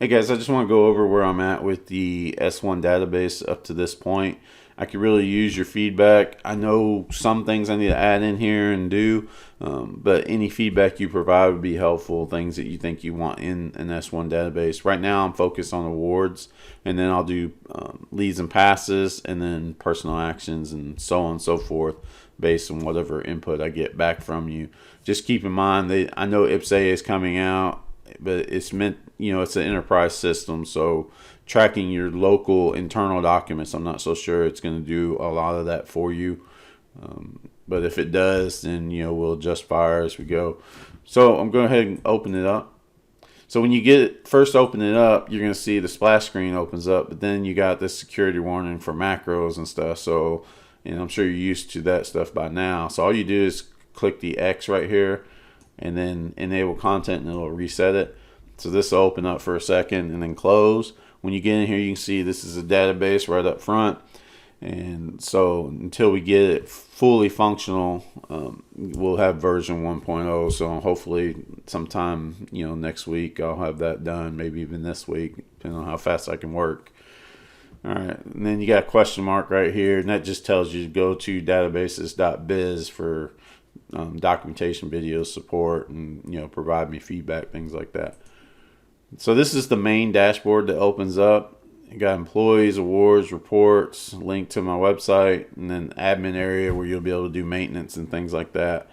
Hey guys, I just want to go over where I'm at with the S1 database up to this point. I could really use your feedback. I know some things I need to add in here and do, but any feedback you provide would be helpful. Things that you think you want in an S1 database. Right now, I'm focused on awards, and then I'll do leads and passes, and then personal actions, and so on and so forth, based on whatever input I get back from you. Just keep in mind that I know IPSA is coming out, but it's meant, it's an enterprise system, so tracking your local internal documents, I'm not so sure it's going to do a lot of that for you. But if it does, then we'll adjust fire as we go. So I'm going to go ahead and open it up. So when you first open it up, you're going to see the splash screen opens up, but then you got this security warning for macros and stuff. So, and I'm sure you're used to that stuff by now. So all you do is click the X right here and then enable content, and it'll reset it. So this will open up for a second and then close. When you get in here, you can see this is a database right up front. And so until we get it fully functional, we'll have version 1.0. So hopefully sometime, next week I'll have that done, maybe even this week, depending on how fast I can work. All right, and then you got a question mark right here, and that just tells you to go to databases.biz for documentation, video support, and provide me feedback, things like that. So this is the main dashboard that opens up. You got employees, awards, reports, link to my website, and then admin area where you'll be able to do maintenance and things like that.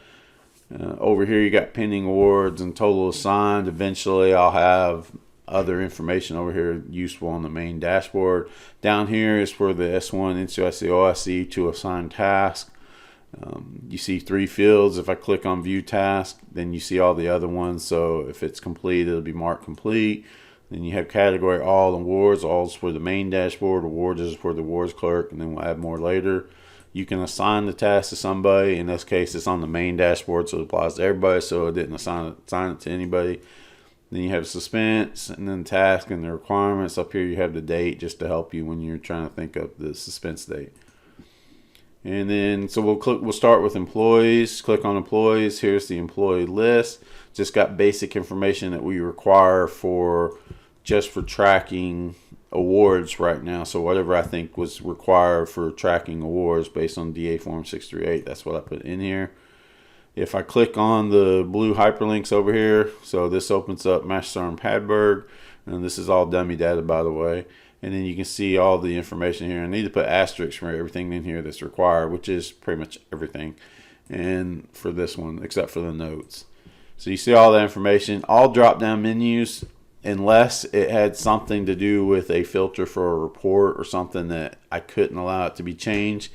Over here you got pending awards and total assigned. Eventually I'll have other information over here useful on the main dashboard. Down here is for the S1, NCOIC, OIC to assign task. You see 3 fields. If I click on view task, then you see all the other ones. So if it's complete, it'll be marked complete. Then you have category all awards. All is for the main dashboard. Awards is for the awards clerk, and then we'll add more later. You can assign the task to somebody. In this case, it's on the main dashboard, so it applies to everybody. So it didn't assign it to anybody. Then you have suspense, and then task and the requirements. Up here you have the date, just to help you when you're trying to think of the suspense date. And then so we'll start with employees. Click on employees. Here's the employee list. Just got basic information that we require for tracking awards right now. So whatever I think was required for tracking awards based on DA form 638, that's what I put in here. If I click on the blue hyperlinks over here, so this opens up Master Sergeant Padberg, and this is all dummy data, by the way. And then you can see all the information here. I need to put asterisks for everything in here that's required, which is pretty much everything. And for this one, except for the notes. So you see all the information, all drop-down menus, unless it had something to do with a filter for a report or something that I couldn't allow it to be changed.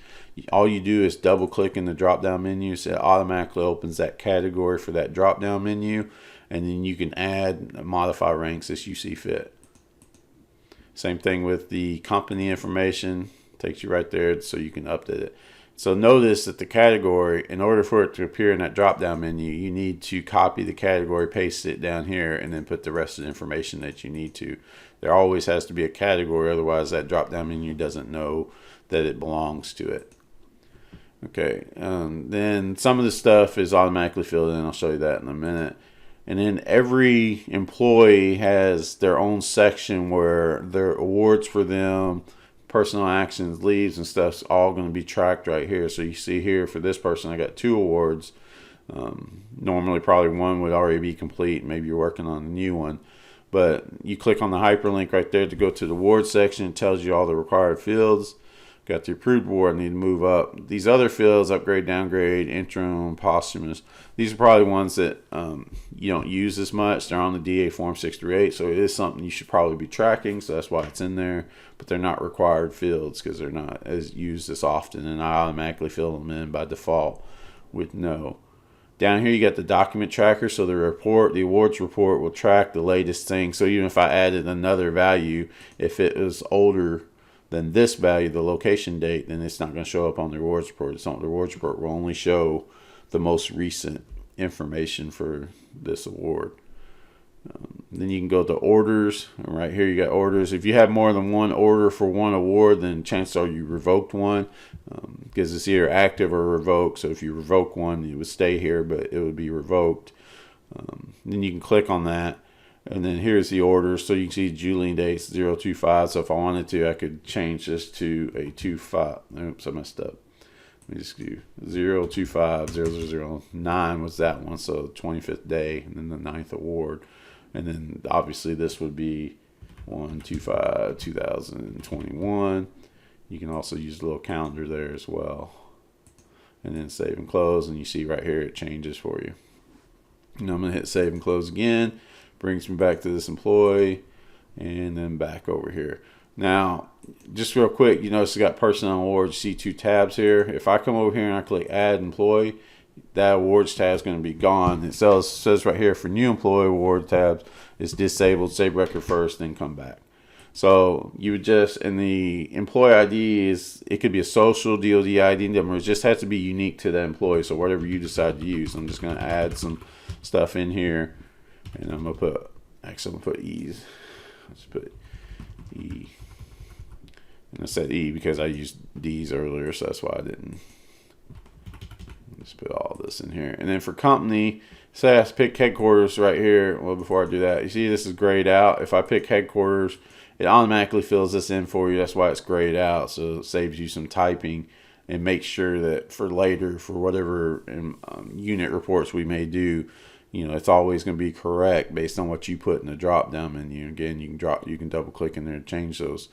All you do is double-click in the drop-down menu, so it automatically opens that category for that drop-down menu, and then you can add, modify ranks as you see fit. Same thing with the company information, takes you right there so you can update it. So notice that the category, in order for it to appear in that drop down menu, you need to copy the category, paste it down here, and then put the rest of the information that you need to. There always has to be a category, otherwise that drop down menu doesn't know that it belongs to it. Okay, then some of the stuff is automatically filled in. I'll show you that in a minute. And then every employee has their own section where their awards for them, personal actions, leaves, and stuff's all going to be tracked right here. So you see here for this person, I got 2 awards. Normally probably one would already be complete. Maybe you're working on a new one. But you click on the hyperlink right there to go to the award section. It tells you all the required fields. Got the approved award, I need to move up. These other fields, upgrade, downgrade, interim, posthumous, these are probably ones that you don't use as much. They're on the DA form 638, so it is something you should probably be tracking, so that's why it's in there. But they're not required fields because they're not as used as often, and I automatically fill them in by default with no. Down here you got the document tracker, so the awards report will track the latest thing. So even if I added another value, if it was older than this value, the location date, then it's not going to show up on the rewards report. The rewards report will only show the most recent information for this award. Then you can go to orders, and right here you got orders. If you have more than one order for one award, then chances are you revoked one, because it's either active or revoked. So if you revoke one, it would stay here, but it would be revoked. Then you can click on that, And then here's the order. So you can see Julian dates 025. So if I wanted to, I could change this to a 25. Oops, I messed up. Let me just do 0250009 was that one. So 25th day, and then the 9th award. And then obviously this would be 1/25/2021. You can also use a little calendar there as well. And then save and close, and you see right here it changes for you. And I'm going to hit save and close again. Brings me back to this employee, and then back over here. Now, just real quick, you notice I got personnel awards. You see 2 tabs here. If I come over here and I click add employee, that awards tab is going to be gone. It says right here for new employee award tabs, it's disabled. Save record first, then come back. So you would just, and the employee ID it could be a social DOD ID number. It just has to be unique to that employee. So whatever you decide to use, I'm just going to add some stuff in here, and I'm going to put, actually I'm going to put E's. Let's put E. And I said E because I used D's earlier, so that's why I didn't. Just put all this in here. And then for company, say I pick headquarters right here. Well, before I do that, you see this is grayed out. If I pick headquarters, it automatically fills this in for you. That's why it's grayed out. So it saves you some typing, and makes sure that for later, for whatever unit reports we may do, it's always going to be correct based on what you put in the drop down menu. Again, you can double click in there to change those.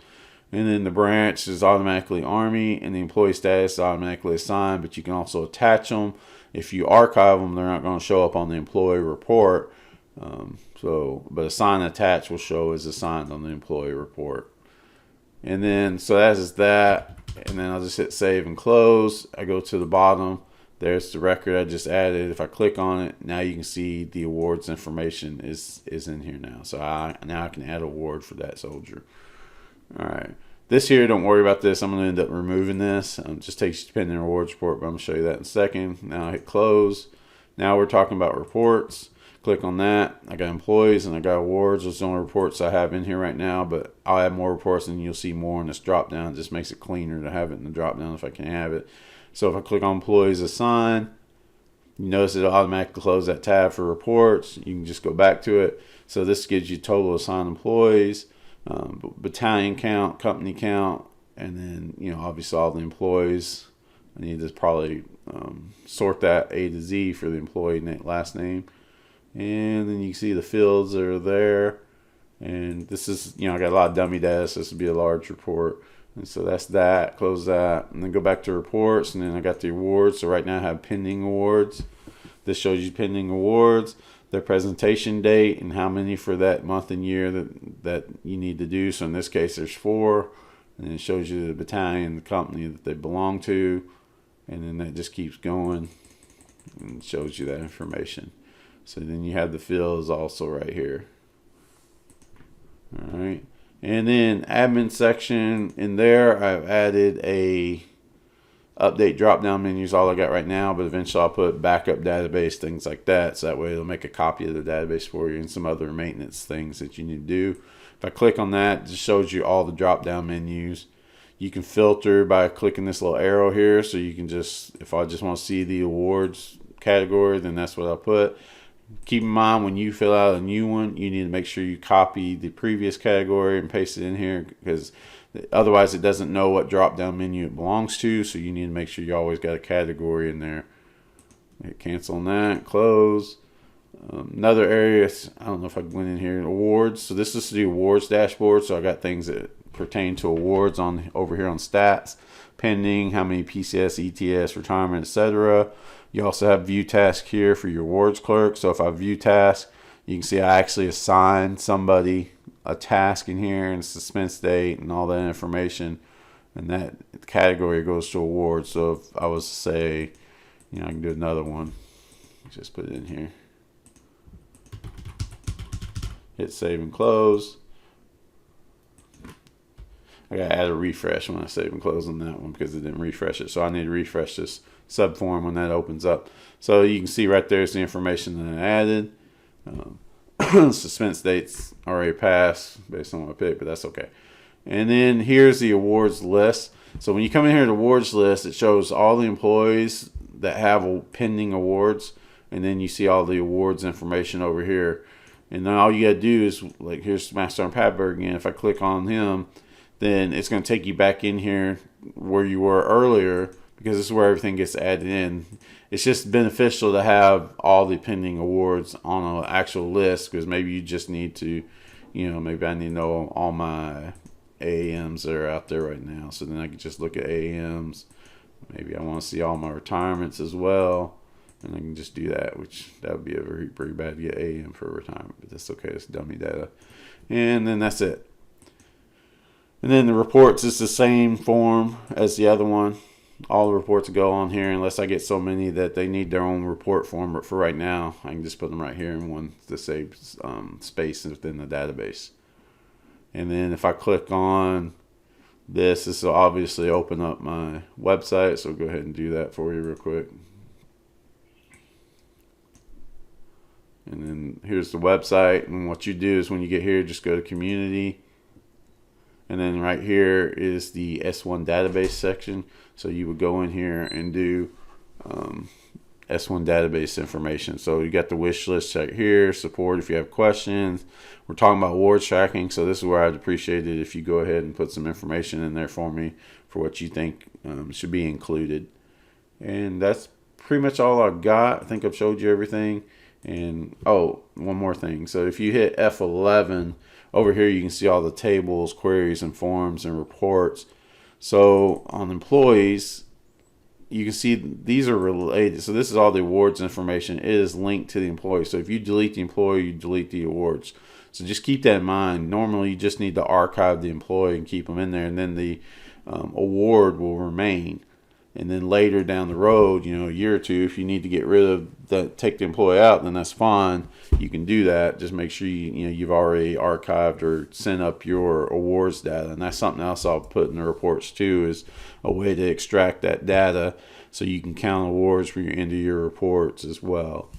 And then the branch is automatically Army, and the employee status is automatically assigned, but you can also attach them. If you archive them, they're not going to show up on the employee report. But assign attach will show as assigned on the employee report. And then, so that is that. And then I'll just hit save and close. I go to the bottom. There's the record I just added. If I click on it, now you can see the awards information is in here now. So now I can add award for that soldier. All right. This here, don't worry about this. I'm going to end up removing this. It just takes you to pending rewards report, but I'm going to show you that in a second. Now I hit close. Now we're talking about reports. Click on that. I got employees and I got awards. Those are the only reports I have in here right now, but I'll add more reports and you'll see more in this drop down. It just makes it cleaner to have it in the drop down if I can have it. So if I click on employees assign, you notice it'll automatically close that tab for reports. You can just go back to it. So this gives you total assigned employees, battalion count, company count, and then obviously all the employees. I need to probably sort that A to Z for the employee last name, and then you can see the fields are there. And this is I got a lot of dummy data, so this would be a large report. And so that's that. Close that, and then go back to reports, and then I got the awards. So right now I have pending awards. This shows you pending awards, their presentation date, and how many for that month and year that you need to do. So in this case, there's 4, and it shows you the battalion, the company that they belong to, and then that just keeps going and shows you that information. So then you have the fields also right here. All right. And then admin section, in there I've added a update drop down menus, all I got right now, but eventually I'll put backup database, things like that, so that way it'll make a copy of the database for you and some other maintenance things that you need to do. If I click on that, it just shows you all the drop down menus. You can filter by clicking this little arrow here, so you can just, if I just want to see the awards category, then that's what I'll put. Keep in mind, when you fill out a new one, you need to make sure you copy the previous category and paste it in here, because otherwise it doesn't know what drop down menu it belongs to. So you need to make sure you always got a category in there. Hit cancel on that, close. Another area, I don't know if I went in here, awards. So this is the awards dashboard. So I got things that pertain to awards on over here on stats, pending, how many PCS, ETS, retirement, etc. You also have view task here for your awards clerk. So if I view task, you can see I actually assigned somebody a task in here and suspense date and all that information, and that category goes to awards. So if I was to say, I can do another one, just put it in here, hit save and close. I gotta add a refresh when I save and close on that one because it didn't refresh it, so I need to refresh this subform when that opens up. So you can see right there's the information that I added. Suspense dates already passed based on what I picked, but that's okay. And then here's the awards list. So when you come in here to the awards list, it shows all the employees that have pending awards, and then you see all the awards information over here. And then all you got to do is, like, here's Master Sergeant Patberg again. If I click on him, then it's going to take you back in here where you were earlier, because this is where everything gets added in. It's just beneficial to have all the pending awards on an actual list, because maybe you just need to, maybe I need to know all my AAMs that are out there right now. So then I can just look at AAMs. Maybe I want to see all my retirements as well. And I can just do that, which that would be a pretty bad to get AAM for retirement. But that's okay. It's dummy data. And then that's it. And then the reports is the same form as the other one. All the reports go on here unless I get so many that they need their own report form. But for right now, I can just put them right here in one to save space within the database. And then if I click on this will obviously open up my website. So go ahead and do that for you real quick. And then here's the website. And what you do is when you get here, just go to community. And then right here is the S1 database section. So you would go in here and do S1 database information. So you got the wish list check here, support if you have questions. We're talking about awards tracking. So this is where I'd appreciate it if you go ahead and put some information in there for me for what you think should be included. And that's pretty much all I've got. I think I've showed you everything. And one more thing. So if you hit F11 over here, you can see all the tables, queries, and forms and reports. So on employees, you can see these are related. So this is all the awards information. It is linked to the employee. So if you delete the employee, you delete the awards. So just keep that in mind. Normally, you just need to archive the employee and keep them in there, and then the award will remain. And then later down the road, a year or two, if you need to get rid of take the employee out, then that's fine. You can do that. Just make sure you've already archived or sent up your awards data. And that's something else I'll put in the reports too, is a way to extract that data so you can count awards into your reports as well.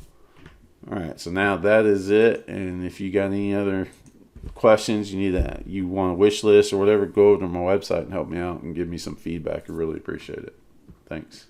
All right, so now that is it. And if you got any other questions, you want a wish list or whatever, go over to my website and help me out and give me some feedback. I really appreciate it. Thanks.